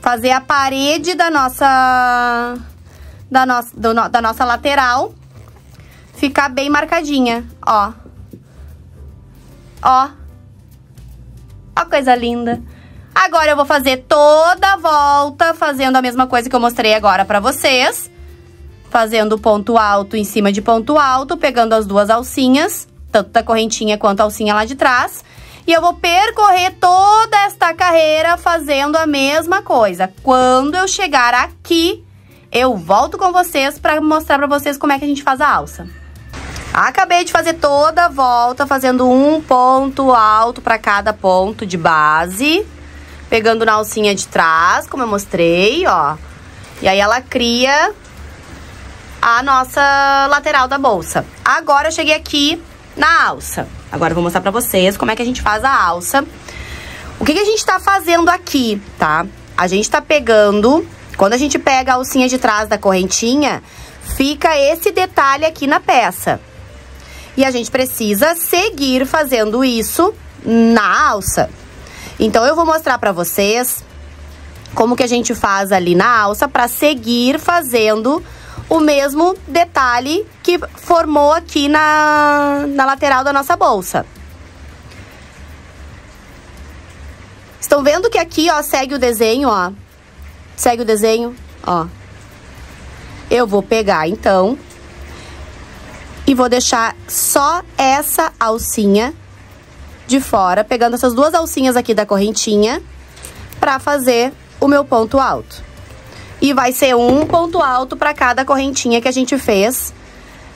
S1: Fazer a parede da nossa lateral ficar bem marcadinha, ó. Ó. Ó, coisa linda. Agora eu vou fazer toda a volta, fazendo a mesma coisa que eu mostrei agora pra vocês. Fazendo ponto alto em cima de ponto alto, pegando as duas alcinhas, tanto da correntinha quanto a alcinha lá de trás. E eu vou percorrer toda esta carreira fazendo a mesma coisa. Quando eu chegar aqui, eu volto com vocês pra mostrar pra vocês como é que a gente faz a alça. Acabei de fazer toda a volta, fazendo um ponto alto pra cada ponto de base. Pegando na alcinha de trás, como eu mostrei, ó. E aí ela cria a nossa lateral da bolsa. Agora eu cheguei aqui na alça. Agora eu vou mostrar pra vocês como é que a gente faz a alça. O que a gente tá fazendo aqui, tá? A gente tá pegando... Quando a gente pega a alcinha de trás da correntinha, fica esse detalhe aqui na peça. E a gente precisa seguir fazendo isso na alça. Então, eu vou mostrar pra vocês como que a gente faz ali na alça pra seguir fazendo o mesmo detalhe que formou aqui na lateral da nossa bolsa. Estão vendo que aqui, ó, segue o desenho, ó. Segue o desenho, ó. Eu vou pegar, então, e vou deixar só essa alcinha de fora, pegando essas duas alcinhas aqui da correntinha, pra fazer o meu ponto alto. E vai ser um ponto alto para cada correntinha que a gente fez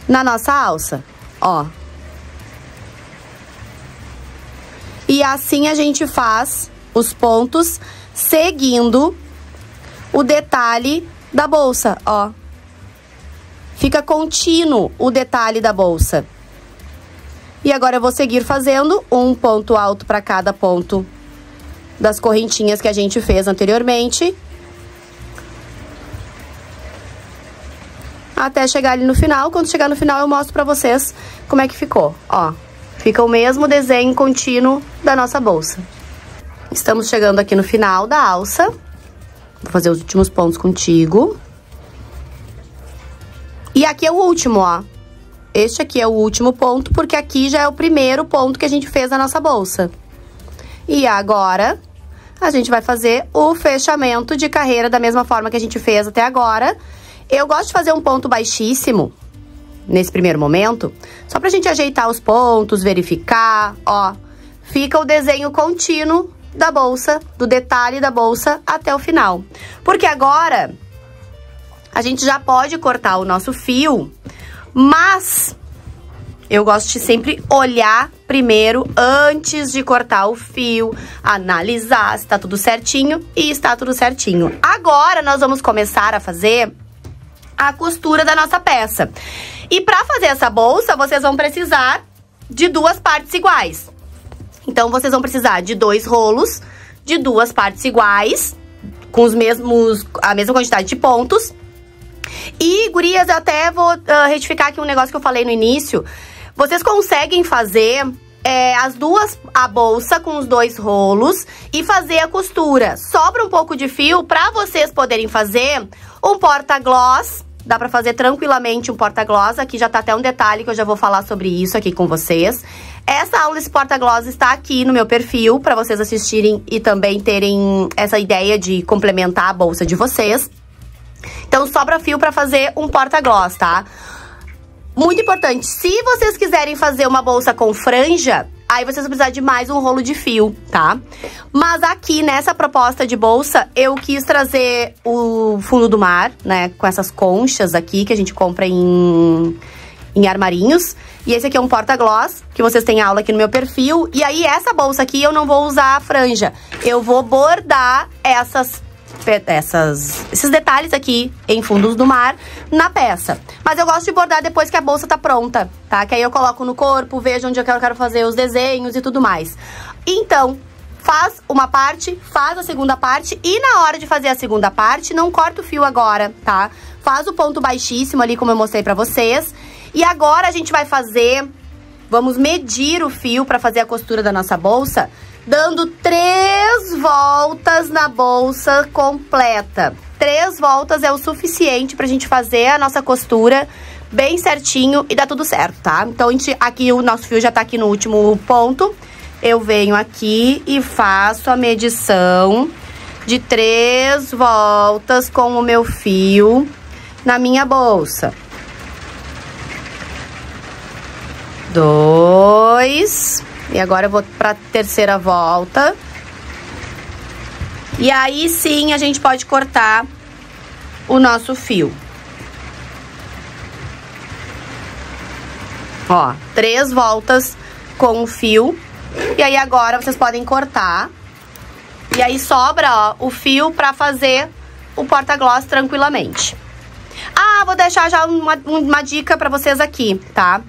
S1: na nossa alça, ó. E assim a gente faz os pontos seguindo o detalhe da bolsa, ó. Fica contínuo o detalhe da bolsa. E agora eu vou seguir fazendo um ponto alto para cada ponto das correntinhas que a gente fez anteriormente. Até chegar ali no final. Quando chegar no final eu mostro pra vocês como é que ficou, ó. Fica o mesmo desenho contínuo da nossa bolsa. Estamos chegando aqui no final da alça. Vou fazer os últimos pontos contigo. E aqui é o último, ó. Este aqui é o último ponto, porque aqui já é o primeiro ponto que a gente fez na nossa bolsa. E agora, a gente vai fazer o fechamento de carreira da mesma forma que a gente fez até agora. Eu gosto de fazer um ponto baixíssimo nesse primeiro momento, só pra gente ajeitar os pontos, verificar, ó. Fica o desenho contínuo da bolsa, do detalhe da bolsa até o final. Porque agora a gente já pode cortar o nosso fio, mas eu gosto de sempre olhar primeiro antes de cortar o fio, analisar se tá tudo certinho, e está tudo certinho. Agora nós vamos começar a fazer a costura da nossa peça. E pra fazer essa bolsa, vocês vão precisar de duas partes iguais. Então, vocês vão precisar de 2 rolos de 2 partes iguais, com a mesma quantidade de pontos. E, gurias, eu até vou retificar aqui um negócio que eu falei no início. Vocês conseguem fazer a bolsa com os 2 rolos e fazer a costura. Sobra um pouco de fio pra vocês poderem fazer um porta-gloss dá pra fazer tranquilamente um porta-gloss. Aqui já tá até um detalhe que eu já vou falar sobre isso aqui com vocês. Essa aula desse porta-gloss está aqui no meu perfil, pra vocês assistirem e também terem essa ideia de complementar a bolsa de vocês. Então, sobra fio pra fazer um porta-gloss, tá? Muito importante, se vocês quiserem fazer uma bolsa com franja, aí vocês vão precisar de mais um rolo de fio, tá? Mas aqui, nessa proposta de bolsa, eu quis trazer o fundo do mar, né? Com essas conchas aqui, que a gente compra em armarinhos. E esse aqui é um porta-gloss, que vocês têm aula aqui no meu perfil. E aí, essa bolsa aqui, eu não vou usar a franja. Eu vou bordar esses detalhes aqui em fundos do mar na peça. Mas eu gosto de bordar depois que a bolsa tá pronta, tá? Que aí eu coloco no corpo, vejo onde eu quero fazer os desenhos e tudo mais. Então, faz uma parte, faz a segunda parte e na hora de fazer a segunda parte, não corta o fio agora, tá? Faz o ponto baixíssimo ali, como eu mostrei pra vocês. E agora a gente vai fazer, vamos medir o fio pra fazer a costura da nossa bolsa, dando 3 voltas na bolsa completa. 3 voltas é o suficiente pra gente fazer a nossa costura bem certinho e dá tudo certo, tá? Então, aqui o nosso fio já tá aqui no último ponto. Eu venho aqui e faço a medição de 3 voltas com o meu fio na minha bolsa. 2. E agora eu vou pra terceira volta. E aí sim a gente pode cortar o nosso fio. Ó, 3 voltas com o fio. E aí agora vocês podem cortar. E aí sobra, ó, o fio pra fazer o porta-gloss tranquilamente. Ah, vou deixar já uma dica pra vocês aqui, tá?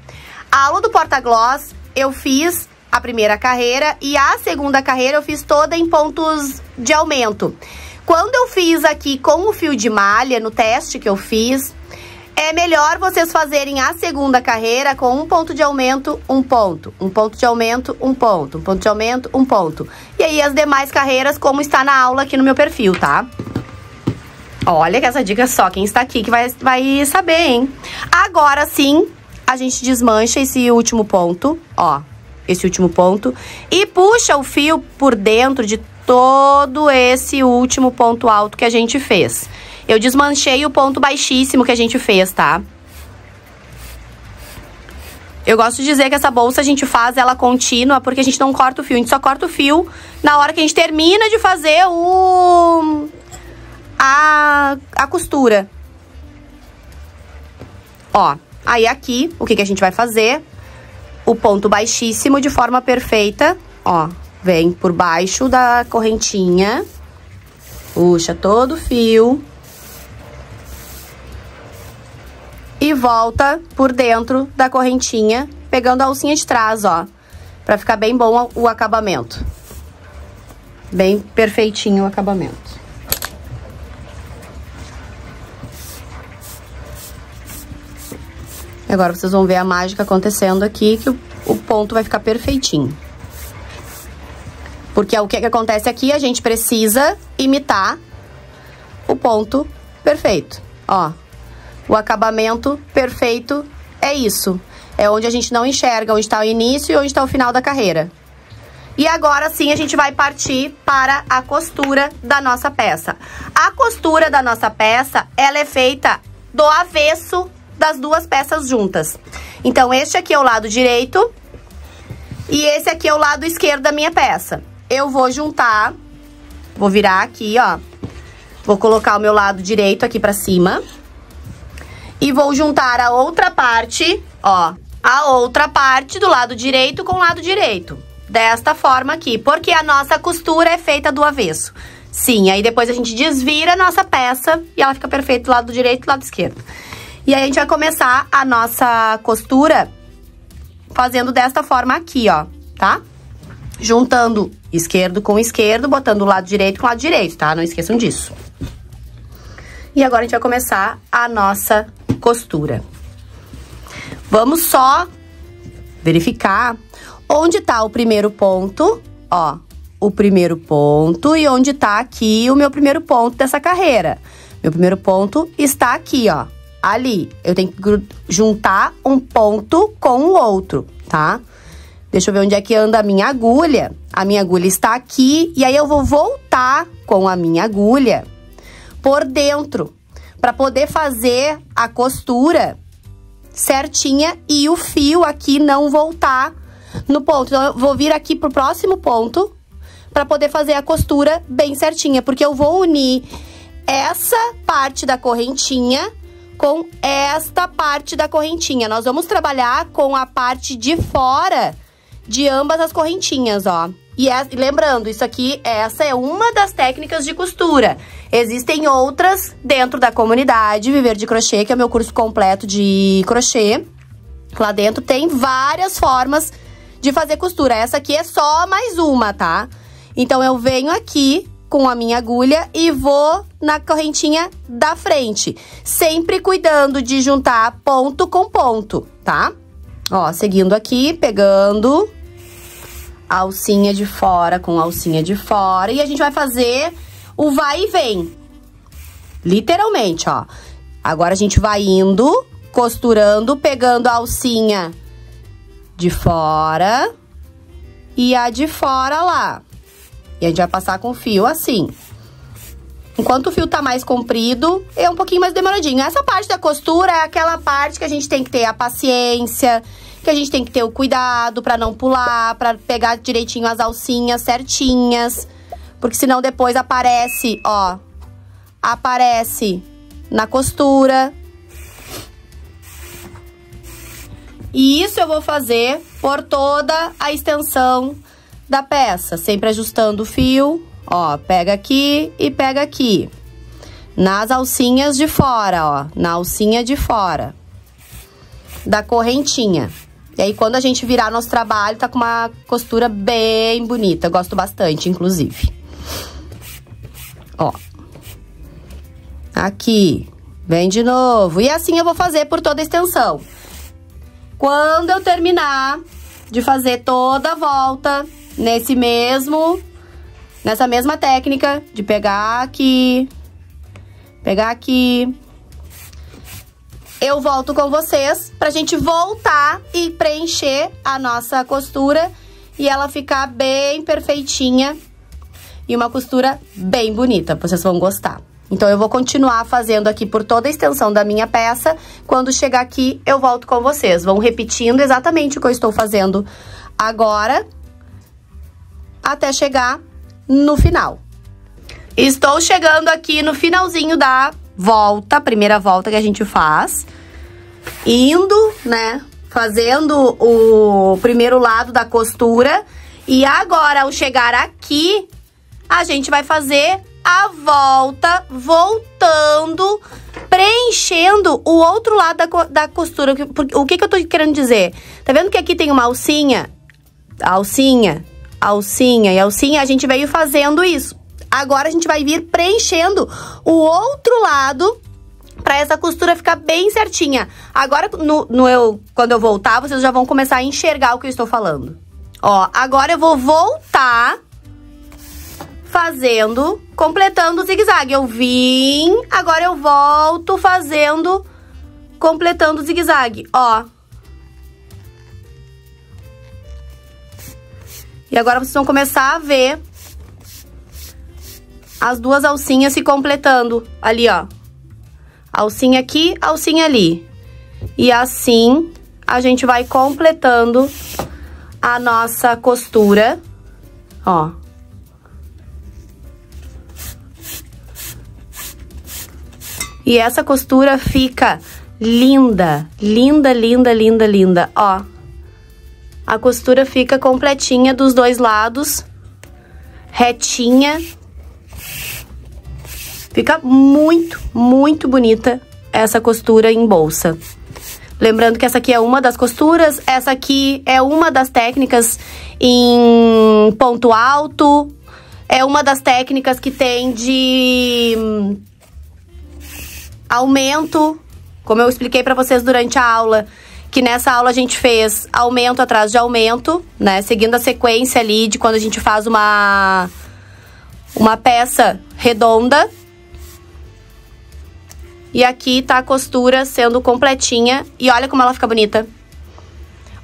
S1: A aula do porta-gloss eu fiz a primeira carreira e a segunda carreira eu fiz toda em pontos de aumento. Quando eu fiz aqui com o fio de malha, no teste que eu fiz, é melhor vocês fazerem a segunda carreira com um ponto de aumento, um ponto. Um ponto de aumento, um ponto. Um ponto de aumento, um ponto. E aí as demais carreiras, como está na aula aqui no meu perfil, tá? Olha que essa dica só quem está aqui que vai saber, hein? Agora sim, a gente desmancha esse último ponto, ó. Esse último ponto. E puxa o fio por dentro de todo esse último ponto alto que a gente fez. Eu desmanchei o ponto baixíssimo que a gente fez, tá? Eu gosto de dizer que essa bolsa a gente faz ela contínua porque a gente não corta o fio. A gente só corta o fio na hora que a gente termina de fazer a costura. Ó, aí aqui, o que a gente vai fazer? O ponto baixíssimo de forma perfeita, ó, vem por baixo da correntinha, puxa todo o fio e volta por dentro da correntinha, pegando a alcinha de trás, ó, pra ficar bem bom o acabamento. Bem perfeitinho o acabamento. Agora vocês vão ver a mágica acontecendo aqui, que o ponto vai ficar perfeitinho. Porque o que acontece aqui, a gente precisa imitar o ponto perfeito. Ó, o acabamento perfeito é isso. É onde a gente não enxerga onde está o início e onde está o final da carreira. E agora sim a gente vai partir para a costura da nossa peça. A costura da nossa peça, ela é feita do avesso das duas peças juntas. Então, este aqui é o lado direito e esse aqui é o lado esquerdo da minha peça. Eu vou juntar, vou virar aqui, ó. Vou colocar o meu lado direito aqui pra cima. E vou juntar a outra parte, ó, a outra parte do lado direito com o lado direito. Desta forma aqui, porque a nossa costura é feita do avesso. Sim, aí depois a gente desvira a nossa peça e ela fica perfeita do lado direito e do lado esquerdo. E aí a gente vai começar a nossa costura fazendo desta forma aqui, ó, tá? Juntando esquerdo com esquerdo, botando o lado direito com o lado direito, tá? Não esqueçam disso. E agora a gente vai começar a nossa costura. Vamos só verificar onde tá o primeiro ponto, ó, o primeiro ponto e onde tá aqui o meu primeiro ponto dessa carreira. Meu primeiro ponto está aqui, ó. ali. Eu tenho que juntar um ponto com o outro, tá? Deixa eu ver onde é que anda a minha agulha. A minha agulha está aqui, e aí eu vou voltar com a minha agulha por dentro, para poder fazer a costura certinha e o fio aqui não voltar no ponto. Então, eu vou vir aqui pro próximo ponto para poder fazer a costura bem certinha, porque eu vou unir essa parte da correntinha com esta parte da correntinha. Nós vamos trabalhar com a parte de fora de ambas as correntinhas, ó. E lembrando, isso aqui, essa é uma das técnicas de costura. Existem outras dentro da comunidade Viver de Crochê, que é o meu curso completo de crochê. Lá dentro tem várias formas de fazer costura. Essa aqui é só mais uma, tá? Então, eu venho aqui com a minha agulha e vou na correntinha da frente. Sempre cuidando de juntar ponto com ponto, tá? Ó, seguindo aqui, pegando a alcinha de fora com a alcinha de fora. E a gente vai fazer o vai e vem. Literalmente, ó. Agora a gente vai indo, costurando, pegando a alcinha de fora e a de fora lá. E a gente vai passar com o fio assim. Enquanto o fio tá mais comprido, é um pouquinho mais demoradinho. Essa parte da costura é aquela parte que a gente tem que ter a paciência, que a gente tem que ter o cuidado pra não pular, pra pegar direitinho as alcinhas certinhas. Porque senão depois aparece, ó, aparece na costura. E isso eu vou fazer por toda a extensão da peça, sempre ajustando o fio, ó, pega aqui e pega aqui. Nas alcinhas de fora, ó, na alcinha de fora da correntinha. E aí, quando a gente virar nosso trabalho, tá com uma costura bem bonita. Eu gosto bastante, inclusive. Ó. Aqui. Vem de novo. E assim eu vou fazer por toda a extensão. Quando eu terminar de fazer toda a volta nessa mesma técnica de pegar aqui, eu volto com vocês pra gente voltar e preencher a nossa costura e ela ficar bem perfeitinha e uma costura bem bonita, vocês vão gostar. Então, eu vou continuar fazendo aqui por toda a extensão da minha peça. Quando chegar aqui, eu volto com vocês. Vão repetindo exatamente o que eu estou fazendo agora, até chegar no final. Estou chegando aqui no finalzinho da volta, primeira volta que a gente faz. Indo, né, fazendo o primeiro lado da costura. E agora, ao chegar aqui, a gente vai fazer a volta, voltando, preenchendo o outro lado da costura. O que eu tô querendo dizer? Tá vendo que aqui tem uma alcinha? Alcinha, alcinha e alcinha, a gente veio fazendo isso. Agora, a gente vai vir preenchendo o outro lado pra essa costura ficar bem certinha. Agora, quando eu voltar, vocês já vão começar a enxergar o que eu estou falando. Ó, agora eu vou voltar fazendo, completando o zigue-zague. Eu vim, agora eu volto fazendo, completando o zigue-zague, ó. E agora vocês vão começar a ver as duas alcinhas se completando ali, ó. Alcinha aqui, alcinha ali. E assim, a gente vai completando a nossa costura, ó. E essa costura fica linda, linda, linda, linda, linda, ó. A costura fica completinha dos dois lados, retinha. Fica muito, muito bonita essa costura em bolsa. Lembrando que essa aqui é uma das costuras, essa aqui é uma das técnicas em ponto alto, é uma das técnicas que tem de aumento, como eu expliquei pra vocês durante a aula, que nessa aula a gente fez aumento atrás de aumento, né? Seguindo a sequência ali de quando a gente faz uma peça redonda. E aqui tá a costura sendo completinha. E olha como ela fica bonita.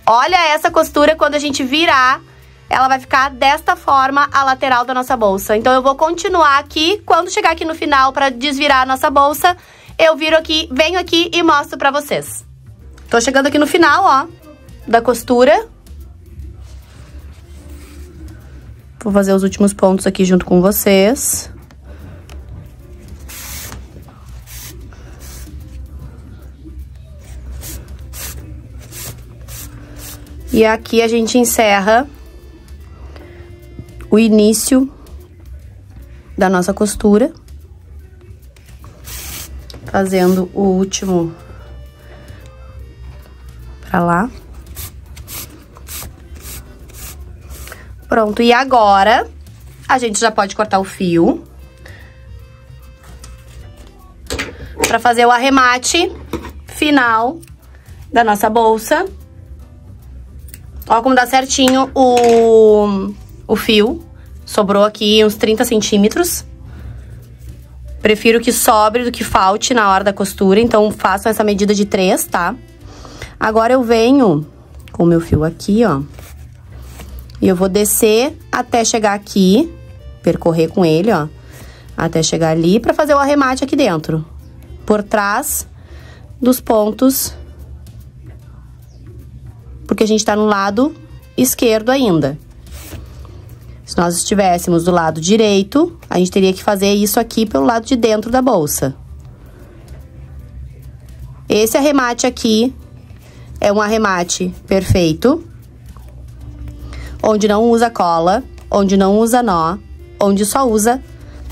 S1: Olha essa costura, quando a gente virar, ela vai ficar desta forma a lateral da nossa bolsa. Então, eu vou continuar aqui. Quando chegar aqui no final pra desvirar a nossa bolsa, eu viro aqui, venho aqui e mostro pra vocês. Tô chegando aqui no final, ó, da costura. Vou fazer os últimos pontos aqui junto com vocês. E aqui a gente encerra o início da nossa costura, fazendo o último pra lá. Pronto, e agora a gente já pode cortar o fio pra fazer o arremate final da nossa bolsa. Ó como dá certinho o fio. Sobrou aqui uns 30 centímetros. Prefiro que sobre do que falte na hora da costura, então façam essa medida de 3, tá? Agora eu venho com o meu fio aqui, ó. E eu vou descer até chegar aqui, percorrer com ele, ó. Até chegar ali pra fazer o arremate aqui dentro. Por trás dos pontos, porque a gente tá no lado esquerdo ainda. Se nós estivéssemos do lado direito, a gente teria que fazer isso aqui pelo lado de dentro da bolsa. Esse arremate aqui é um arremate perfeito, onde não usa cola, onde não usa nó, onde só usa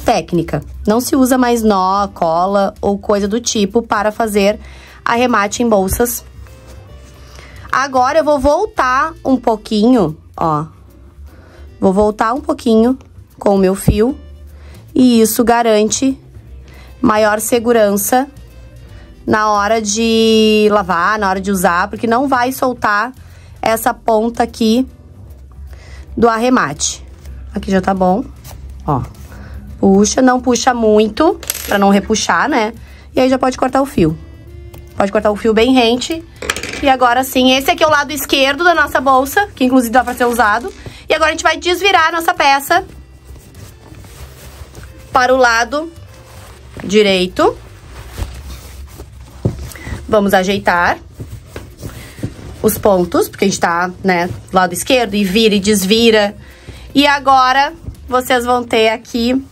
S1: técnica. Não se usa mais nó, cola ou coisa do tipo para fazer arremate em bolsas. Agora eu vou voltar um pouquinho, ó. Vou voltar um pouquinho com o meu fio. E isso garante maior segurança na hora de lavar, na hora de usar, porque não vai soltar essa ponta aqui do arremate. Aqui já tá bom, ó. Puxa, não puxa muito, pra não repuxar, né? E aí já pode cortar o fio. Pode cortar o fio bem rente. E agora sim, esse aqui é o lado esquerdo da nossa bolsa, que inclusive dá pra ser usado. E agora a gente vai desvirar a nossa peça para o lado direito. Vamos ajeitar os pontos, porque a gente tá, né, do lado esquerdo, e vira e desvira. E agora vocês vão ter aqui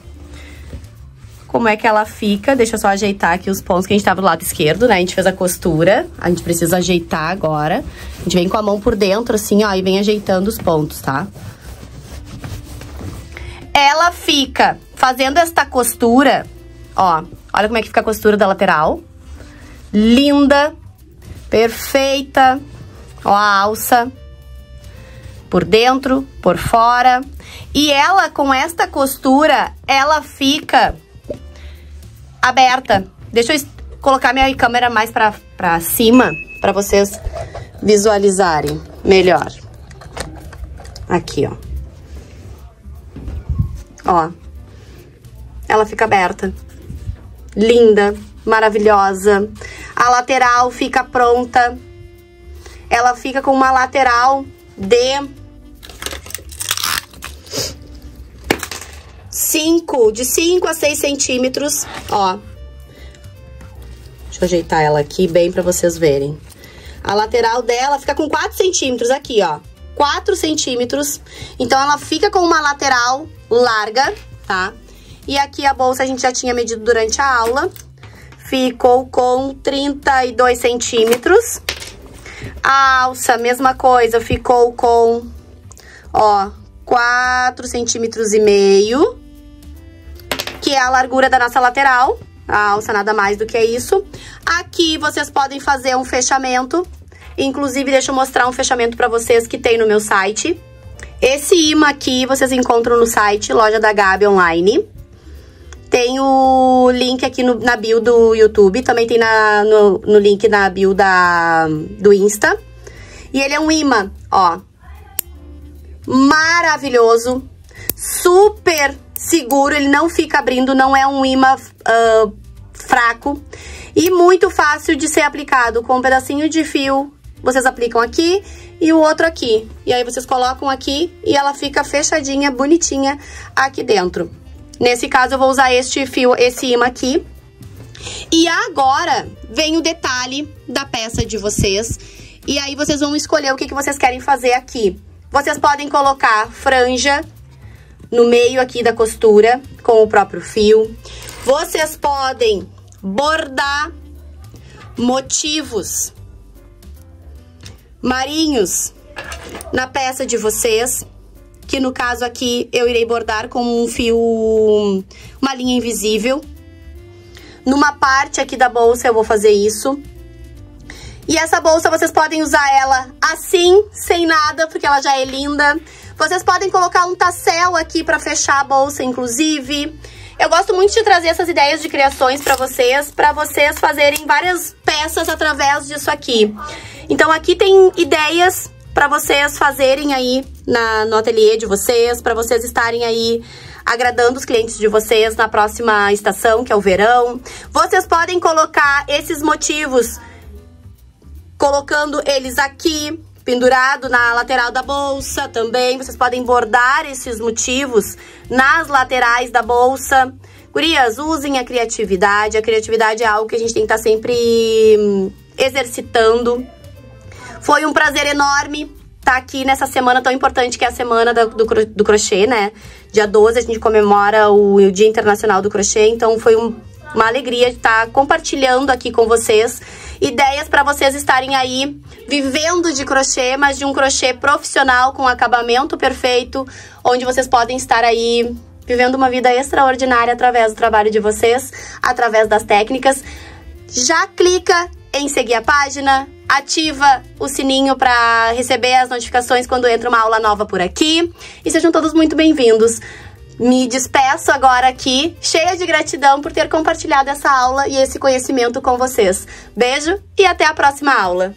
S1: como é que ela fica. Deixa eu só ajeitar aqui os pontos que a gente tava do lado esquerdo, né? A gente fez a costura, a gente precisa ajeitar agora. A gente vem com a mão por dentro, assim, ó, e vem ajeitando os pontos, tá? Ela fica fazendo esta costura, ó. Olha como é que fica a costura da lateral. Linda, perfeita. Ó a alça. Por dentro, por fora. E ela, com esta costura, ela fica aberta. Deixa eu colocar minha câmera mais pra cima, pra vocês visualizarem melhor. Aqui, ó. Ó. Ela fica aberta. Linda, maravilhosa. A lateral fica pronta. Ela fica com uma lateral de 5 a 6 centímetros, ó. Deixa eu ajeitar ela aqui bem pra vocês verem. A lateral dela fica com 4 centímetros aqui, ó. 4 centímetros. Então, ela fica com uma lateral larga, tá? E aqui a bolsa a gente já tinha medido durante a aula. Ficou com 32 centímetros. A alça, mesma coisa, ficou com, ó, 4 centímetros e meio, que é a largura da nossa lateral. A alça nada mais do que isso. Aqui vocês podem fazer um fechamento. Inclusive, deixa eu mostrar um fechamento pra vocês que tem no meu site. Esse imã aqui vocês encontram no site, Loja da Gabi Online. Tem o link aqui na bio do YouTube, também tem no link na bio do Insta. E ele é um imã, ó, maravilhoso, super seguro, ele não fica abrindo, não é um imã fraco. E muito fácil de ser aplicado. Com um pedacinho de fio, vocês aplicam aqui e o outro aqui. E aí vocês colocam aqui e ela fica fechadinha, bonitinha aqui dentro. Nesse caso eu vou usar este fio, esse imã aqui. E agora vem o detalhe da peça de vocês. E aí vocês vão escolher o que vocês querem fazer aqui. Vocês podem colocar franja no meio aqui da costura com o próprio fio. Vocês podem bordar motivos marinhos na peça de vocês, que no caso aqui eu irei bordar com um fio, uma linha invisível. Numa parte aqui da bolsa eu vou fazer isso. E essa bolsa vocês podem usar ela assim, sem nada, porque ela já é linda. Vocês podem colocar um tassel aqui pra fechar a bolsa, inclusive. Eu gosto muito de trazer essas ideias de criações pra vocês fazerem várias peças através disso aqui. Então aqui tem ideias pra vocês fazerem aí no ateliê de vocês, pra vocês estarem aí agradando os clientes de vocês na próxima estação, que é o verão. Vocês podem colocar esses motivos, colocando eles aqui, pendurado na lateral da bolsa também. Vocês podem bordar esses motivos nas laterais da bolsa. Gurias, usem a criatividade. A criatividade é algo que a gente tem que estar sempre exercitando. Foi um prazer enorme estar aqui nessa semana tão importante, que é a semana do crochê, né? Dia 12 a gente comemora o Dia Internacional do Crochê, então foi uma alegria de estar compartilhando aqui com vocês ideias para vocês estarem aí vivendo de crochê, mas de um crochê profissional com acabamento perfeito, onde vocês podem estar aí vivendo uma vida extraordinária através do trabalho de vocês, através das técnicas. Já clica em seguir a página, ativa o sininho para receber as notificações quando entra uma aula nova por aqui. E sejam todos muito bem-vindos. Me despeço agora aqui, cheia de gratidão por ter compartilhado essa aula e esse conhecimento com vocês. Beijo e até a próxima aula!